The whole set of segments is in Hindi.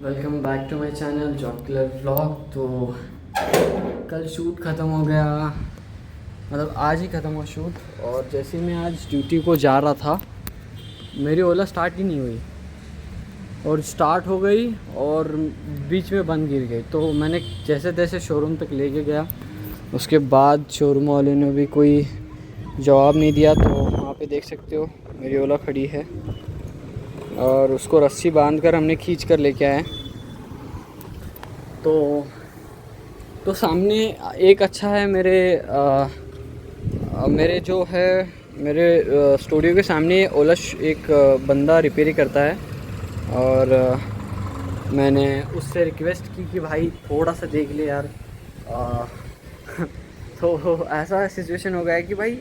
Welcome back to my channel job killer vlog. तो कल शूट ख़त्म हो गया, मतलब आज ही ख़त्म हुआ शूट। और जैसे ही मैं आज ड्यूटी को जा रहा था, मेरी ओला स्टार्ट ही नहीं हुई और स्टार्ट हो गई और बीच में बंद गिर गई। तो मैंने जैसे तैसे शोरूम तक लेके गया। उसके बाद शोरूम वाले ने भी कोई जवाब नहीं दिया। तो वहाँ पे देख सकते हो मेरी ओला खड़ी है और उसको रस्सी बांध कर हमने खींच कर लेके आए। तो सामने एक अच्छा है मेरे जो है मेरे स्टूडियो के सामने ओला एक बंदा रिपेयरिंग करता है। और मैंने उससे रिक्वेस्ट की कि भाई थोड़ा सा देख ले यार। तो ऐसा सिचुएशन हो गया है कि भाई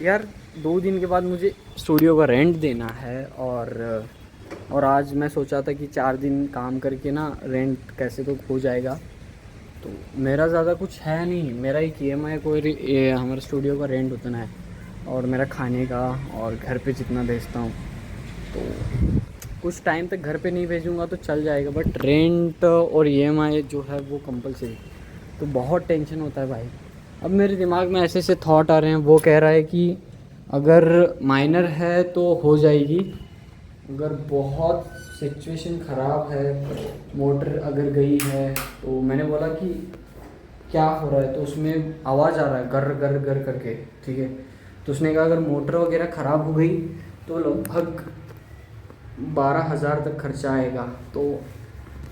यार 2 दिन के बाद मुझे स्टूडियो का रेंट देना है। और आज मैं सोचा था कि 4 दिन काम करके ना रेंट कैसे तो हो जाएगा। तो मेरा ज़्यादा कुछ है नहीं, मेरा एक EMI कोई हमारे स्टूडियो का रेंट उतना है और मेरा खाने का और घर पे जितना भेजता हूँ। तो कुछ टाइम तक घर पे नहीं भेजूँगा तो चल जाएगा, बट रेंट और EMI जो है वो कंपलसरी। तो बहुत टेंशन होता है भाई। अब मेरे दिमाग में ऐसे ऐसे थॉट आ रहे हैं। वो कह रहा है कि अगर माइनर है तो हो जाएगी, अगर बहुत सिचुएशन ख़राब है, मोटर अगर गई है। तो मैंने बोला कि क्या हो रहा है, तो उसमें आवाज़ आ रहा है गर गर गर करके, ठीक है। तो उसने कहा अगर मोटर वगैरह ख़राब हो गई तो लगभग 12,000 तक खर्चा आएगा। तो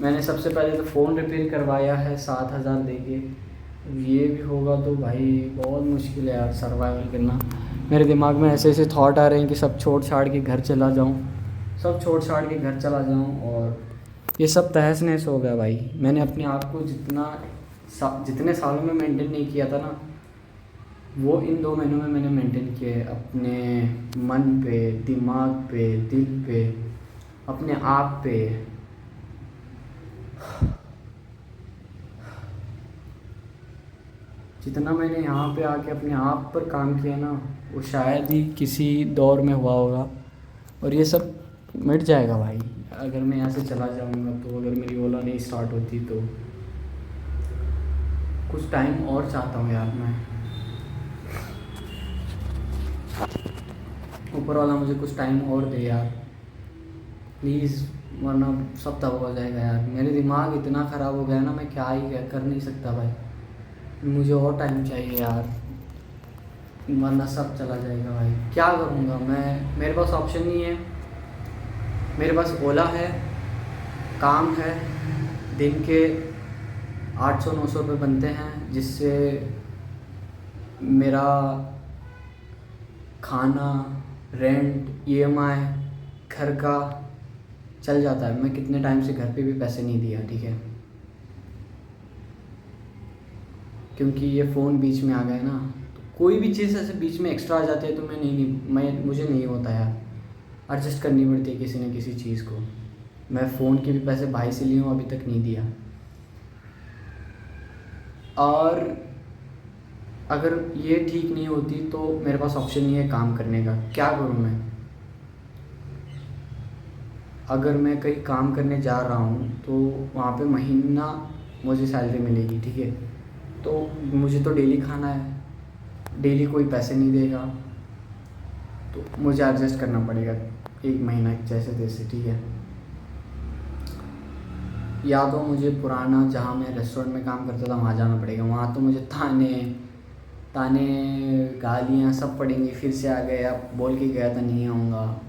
मैंने सबसे पहले तो फ़ोन रिपेयर करवाया है 7,000 दे के। ये भी होगा तो भाई बहुत मुश्किल है यार सर्वाइवल करना। मेरे दिमाग में ऐसे ऐसे थॉट आ रहे हैं कि सब छोड़ छाड़ के घर चला जाऊँ, सब छोड़ छाड़ के घर चला जाऊँ। और ये सब तहस नहस हो गया भाई। मैंने अपने आप को जितने सालों में मेंटेन नहीं किया था ना, वो इन 2 महीनों में मैंने मेंटेन किया है। अपने मन पे, दिमाग पे, दिल पे, अपने आप पे। जितना मैंने यहाँ पे आके अपने आप पर काम किया ना, वो शायद ही किसी दौर में हुआ होगा। और ये सब मिट जाएगा भाई अगर मैं यहाँ से चला जाऊँगा। तो अगर मेरी ओला नहीं स्टार्ट होती तो कुछ टाइम और चाहता हूँ यार मैं। ऊपर वाला मुझे कुछ टाइम और दे यार प्लीज़, वरना सब तबाह हो जाएगा यार। मेरे दिमाग इतना ख़राब हो गया ना, मैं क्या ही कर नहीं सकता भाई। मुझे और टाइम चाहिए यार, वरना सब चला जाएगा भाई। क्या करूँगा मैं, मेरे पास ऑप्शन नहीं है। मेरे पास ओला है, काम है, दिन के 800-900 रुपये बनते हैं, जिससे मेरा खाना, रेंट, EMI, घर का चल जाता है। मैं कितने टाइम से घर पे भी पैसे नहीं दिया, ठीक है, क्योंकि ये फ़ोन बीच में आ गया ना। तो कोई भी चीज़ ऐसे बीच में एक्स्ट्रा आ जाती है तो मुझे नहीं होता यार, एडजस्ट करनी पड़ती है किसी न किसी चीज़ को। मैं फ़ोन के भी पैसे भाई से लिए हूँ, अभी तक नहीं दिया। और अगर ये ठीक नहीं होती तो मेरे पास ऑप्शन नहीं है काम करने का। क्या करूँ मैं? अगर मैं कहीं काम करने जा रहा हूँ तो वहाँ पे महीना मुझे सैलरी मिलेगी, ठीक है। तो मुझे तो डेली खाना है, डेली कोई पैसे नहीं देगा, तो मुझे एडजस्ट करना पड़ेगा 1 महीना जैसे तैसे, ठीक है। या तो मुझे पुराना जहाँ मैं रेस्टोरेंट में काम करता था वहाँ जाना पड़ेगा। वहाँ तो मुझे ताने ताने गालियाँ सब पड़ेंगी। फिर से आ गया, बोल के गया था नहीं आऊँगा।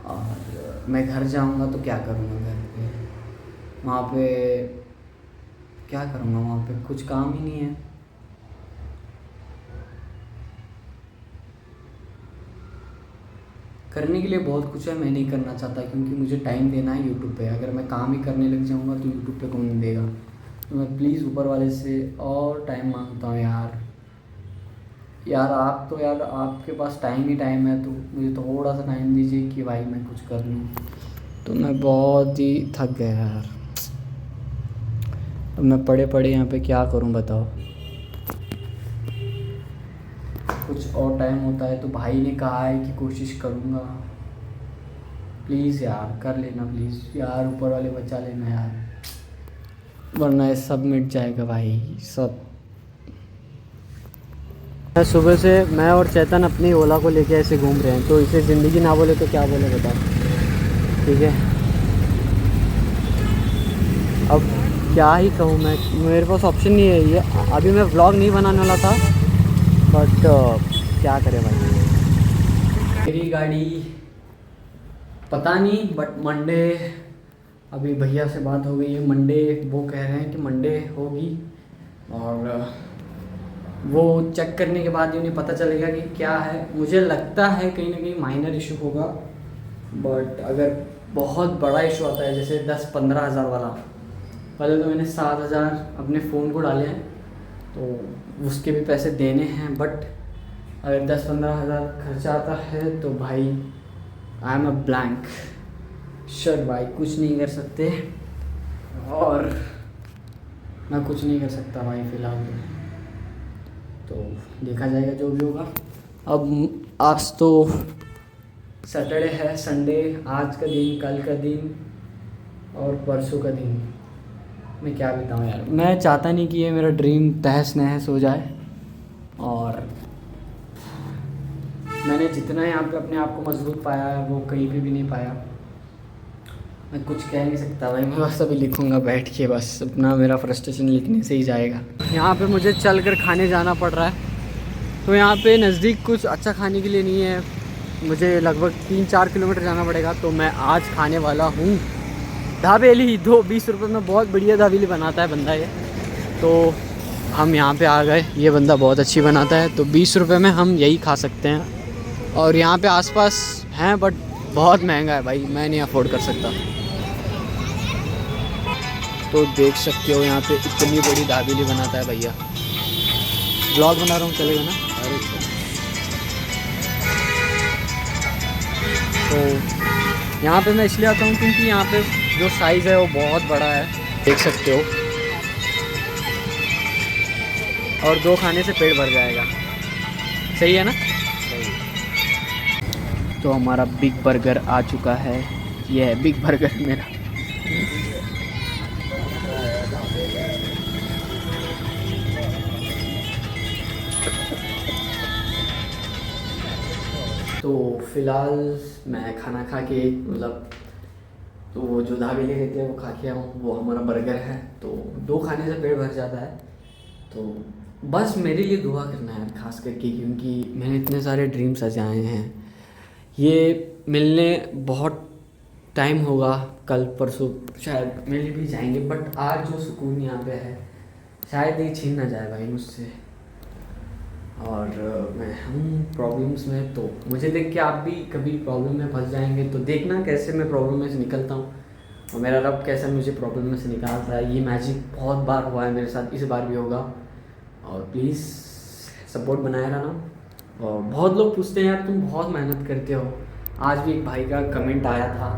और मैं घर जाऊँगा तो क्या करूँगा घर पे? वहाँ पे क्या करूँगा? वहाँ पे कुछ काम ही नहीं है। करने के लिए बहुत कुछ है, मैं नहीं करना चाहता क्योंकि मुझे टाइम देना है यूट्यूब पे। अगर मैं काम ही करने लग जाऊँगा तो यूट्यूब पे कौन देगा? तो मैं प्लीज़ ऊपर वाले से और टाइम मांगता हूँ यार। आप तो यार आपके पास टाइम ही टाइम है, तो मुझे थोड़ा सा टाइम दीजिए कि भाई मैं कुछ कर लूँ। तो मैं बहुत ही थक गया यार। अब मैं पढ़े पढ़े यहाँ पे क्या करूँ बताओ? कुछ और टाइम होता है तो भाई ने कहा है कि कोशिश करूँगा। प्लीज़ यार कर लेना प्लीज़ यार, ऊपर वाले बचा लेना यार, वरना ये सब मिट जाएगा भाई सब। सुबह से मैं और चेतन अपनी ओला को लेके ऐसे घूम रहे हैं, तो इसे ज़िंदगी ना बोले तो क्या बोले बताओ। ठीक है, अब क्या ही कहूँ मैं, मेरे पास ऑप्शन नहीं है ये। अभी मैं व्लॉग नहीं बनाने वाला था, बट क्या करें भाई। मेरी गाड़ी पता नहीं, बट मंडे, अभी भैया से बात हो गई है, मंडे वो कह रहे हैं कि मंडे होगी, और वो चेक करने के बाद ही उन्हें पता चलेगा कि क्या है। मुझे लगता है कहीं ना कहीं माइनर इशू होगा, बट अगर बहुत बड़ा इशू आता है जैसे 10-15 हज़ार वाला, पहले तो मैंने 7 हज़ार अपने फ़ोन को डाले हैं, तो उसके भी पैसे देने हैं, बट अगर 10-15 हज़ार खर्चा आता है तो भाई I am a blank sir भाई, कुछ नहीं कर सकते, और मैं कुछ नहीं कर सकता भाई फ़िलहाल तो देखा जाएगा जो भी होगा। अब आज तो सैटरडे है, संडे, आज का दिन, कल का दिन और परसों का दिन मैं क्या बताऊँ यार। मैं चाहता नहीं कि ये मेरा ड्रीम तहस नहस हो जाए, और मैंने जितना यहाँ पे अपने आप को मजबूत पाया है वो कहीं पे भी नहीं पाया। मैं कुछ कह नहीं सकता भाई, मैं बस अभी लिखूँगा बैठ के, बस अपना मेरा फ्रस्ट्रेशन लिखने से ही जाएगा। यहाँ पे मुझे चल कर खाने जाना पड़ रहा है, तो यहाँ पे नज़दीक कुछ अच्छा खाने के लिए नहीं है, मुझे लगभग 3-4 किलोमीटर जाना पड़ेगा। तो मैं आज खाने वाला हूँ दाबेली, 20 रुपये में बहुत बढ़िया दाबेली बनाता है बंदा ये, तो हम यहाँ पे आ गए। ये बंदा बहुत अच्छी बनाता है, तो 20 रुपये में हम यही खा सकते हैं, और यहाँ पे आसपास हैं बट बहुत महंगा है भाई, मैं नहीं अफोर्ड कर सकता। तो देख सकते हो यहाँ पे इतनी बड़ी दाबेली बनाता है भैया। ब्लॉग बना रहा हूँ, चलेगा ना? अरे तो यहाँ पे मैं इसलिए आता हूँ क्योंकि यहाँ पे जो साइज़ है वो बहुत बड़ा है, देख सकते हो, और 2 खाने से पेट भर जाएगा। सही है ना? तो हमारा बिग बर्गर आ चुका है, ये है बिग बर्गर मेरा। तो फ़िलहाल मैं खाना खा के, मतलब तो वो जो दाबेली रहते हैं वो खा के आऊँ, वो हमारा बर्गर है, तो 2 खाने से पेट भर जाता है। तो बस मेरे लिए दुआ करना है खास करके, क्योंकि मैंने इतने सारे ड्रीम सजाए हैं, ये मिलने बहुत टाइम होगा, कल परसों शायद मिल भी जाएंगे, बट आज जो सुकून यहाँ पे है शायद ये छीन ना जाए भाई मुझसे। और मैं हूँ प्रॉब्लम्स में, तो मुझे देख के आप भी कभी प्रॉब्लम में फंस जाएंगे, तो देखना कैसे मैं प्रॉब्लम में से निकलता हूँ, और मेरा रब कैसे मुझे प्रॉब्लम में से निकालता है। ये मैजिक बहुत बार हुआ है मेरे साथ, इस बार भी होगा, और प्लीज़ सपोर्ट बनाए रहना। और बहुत लोग पूछते हैं यार तुम बहुत मेहनत करते हो, आज भी एक भाई का कमेंट आया था।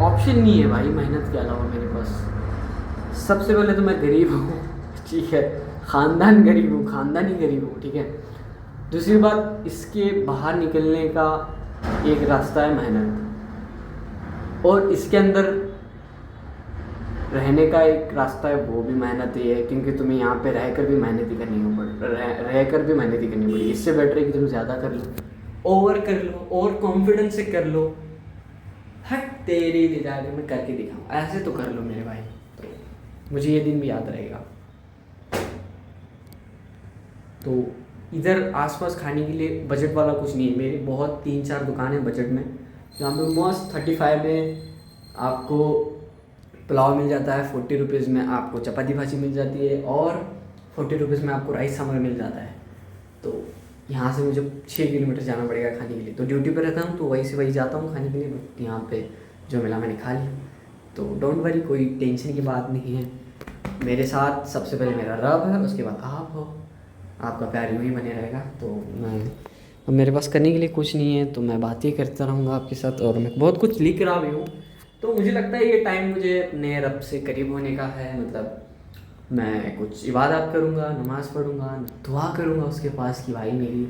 ऑप्शन नहीं है भाई मेहनत के अलावा मेरे पास। सबसे पहले तो मैं गरीब हूँ, ठीक है, ख़ानदान गरीब हूँ, ख़ानदानी गरीब हूँ, ठीक है। दूसरी बात, इसके बाहर निकलने का एक रास्ता है मेहनत, और इसके अंदर रहने का एक रास्ता है, वो भी मेहनत ही है, क्योंकि तुम्हें यहाँ पे रहकर भी मेहनत ही करनी रहकर भी मेहनत ही करनी पड़ेगी। इससे बेटर है कि तुम ज़्यादा कर लो, ओवर कर लो, और कॉन्फिडेंस से कर लो। हट तेरी दिदारी में करके दिखाऊँ, ऐसे तो कर लो मेरे भाई, तो मुझे ये दिन भी याद रहेगा। तो इधर आसपास खाने के लिए बजट वाला कुछ नहीं है, मेरी बहुत 3-4 दुकानें बजट में, जहाँ पे मस्त 35 में आपको पुलाव मिल जाता है, 40 रुपीज़ में आपको चपाती भाजी मिल जाती है, और 40 रुपीज़ में आपको राइस सांभर मिल जाता है। तो यहाँ से मुझे 6 किलोमीटर जाना पड़ेगा खाने के लिए, तो ड्यूटी पर रहता हूँ तो वहीं से वहीं जाता हूँ खाने के लिए, बट यहाँ पे जो मिला मैंने खा लिया। तो डोंट वरी, कोई टेंशन की बात नहीं है। मेरे साथ सबसे पहले मेरा रब है, उसके बाद आप हो, आपका प्यार यूँ ही बने रहेगा। तो मैं, अब मेरे पास करने के लिए कुछ नहीं है, तो मैं बात ही करता रहूँगा आपके साथ, और मैं बहुत कुछ लिख रहा भी हूँ। तो मुझे लगता है ये टाइम मुझे अपने रब से करीब होने का है, मतलब मैं कुछ इबादत करूँगा, नमाज़ पढ़ूँगा, दुआ करूँगा उसके पास कि भाई मेरी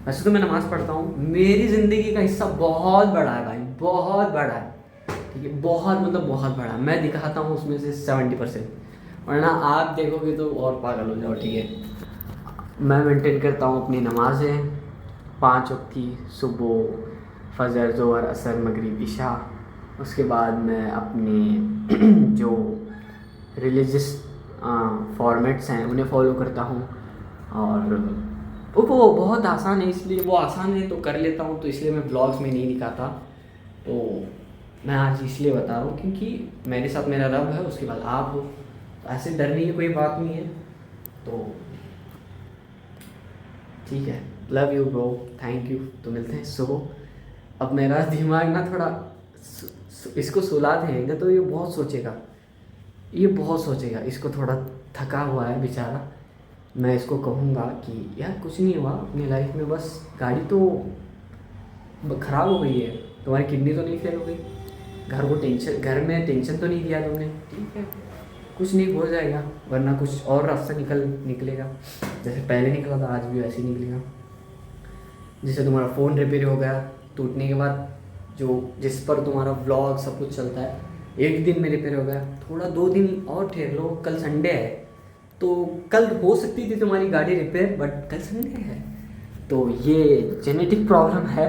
वैसे तो मैं नमाज़ पढ़ता हूँ, मेरी ज़िंदगी का हिस्सा बहुत बड़ा है भाई, बहुत बड़ा है, ठीक है, बहुत मतलब बहुत बड़ा है। मैं दिखाता हूँ उसमें से 70%, वरना आप देखोगे तो और पागल हो जाओ, ठीक है। मैं मेंटेन करता हूँ अपनी नमाज़ें 5 वक्त की, सुबह फजर ज़ोहर असर मगरिब इशा। उसके बाद मैं अपने जो रिलीजियस फॉर्मेट्स हैं उन्हें फॉलो करता हूँ। और वो बहुत आसान है, इसलिए वो आसान है तो कर लेता हूँ, तो इसलिए मैं ब्लॉग्स में नहीं दिखाता। तो मैं आज इसलिए बता रहा हूँ क्योंकि मेरे साथ मेरा रब है, उसके बाद आप हो, तो ऐसे डरने की कोई बात नहीं है। तो ठीक है, love you bro, thank you. तो मिलते हैं सुबह। अब मेरा दिमाग ना थोड़ा इसको सुला देंगे तो ये बहुत सोचेगा, ये बहुत सोचेगा, इसको थोड़ा थका हुआ है बेचारा। मैं इसको कहूँगा कि यार कुछ नहीं हुआ अपनी लाइफ में, बस गाड़ी तो ख़राब हो गई है, तुम्हारी किडनी तो नहीं फेल हो गई, घर को टेंशन, घर में टेंशन तो नहीं दिया तुमने, ठीक है, कुछ नहीं हो जाएगा, वरना कुछ और रास्ता निकलेगा। जैसे पहले निकला था आज भी वैसे ही निकलेगा। जैसे तुम्हारा फ़ोन रिपेयर हो गया टूटने के बाद, जो जिस पर तुम्हारा व्लॉग सब कुछ चलता है, एक दिन में रिपेयर हो गया, थोड़ा 2 दिन और ठहर लो, कल संडे है, तो कल हो सकती थी तुम्हारी गाड़ी रिपेयर, बट कल संडे है, तो ये जेनेटिक प्रॉब्लम है,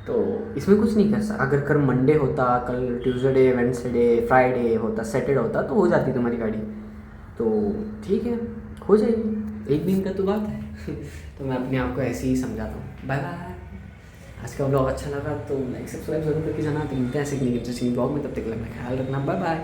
तो इसमें कुछ नहीं कर सकता। अगर कल मंडे होता, कल ट्यूसडे वेडनेसडे फ्राइडे होता, सैटरडे होता, तो हो जाती तुम्हारी गाड़ी। तो ठीक है, हो जाएगी, एक दिन का तो बात है। तो मैं अपने आप को ऐसे ही समझाता हूँ। Bye bye. आज का ब्लॉग अच्छा लगा तो लाइक सब्सक्राइब जरूर करके जाना। तो मिलते हैं ऐसे कि इंटरेस्टिंग ब्लॉग में, तब तक के लिए अपना ख्याल रखना। Bye bye.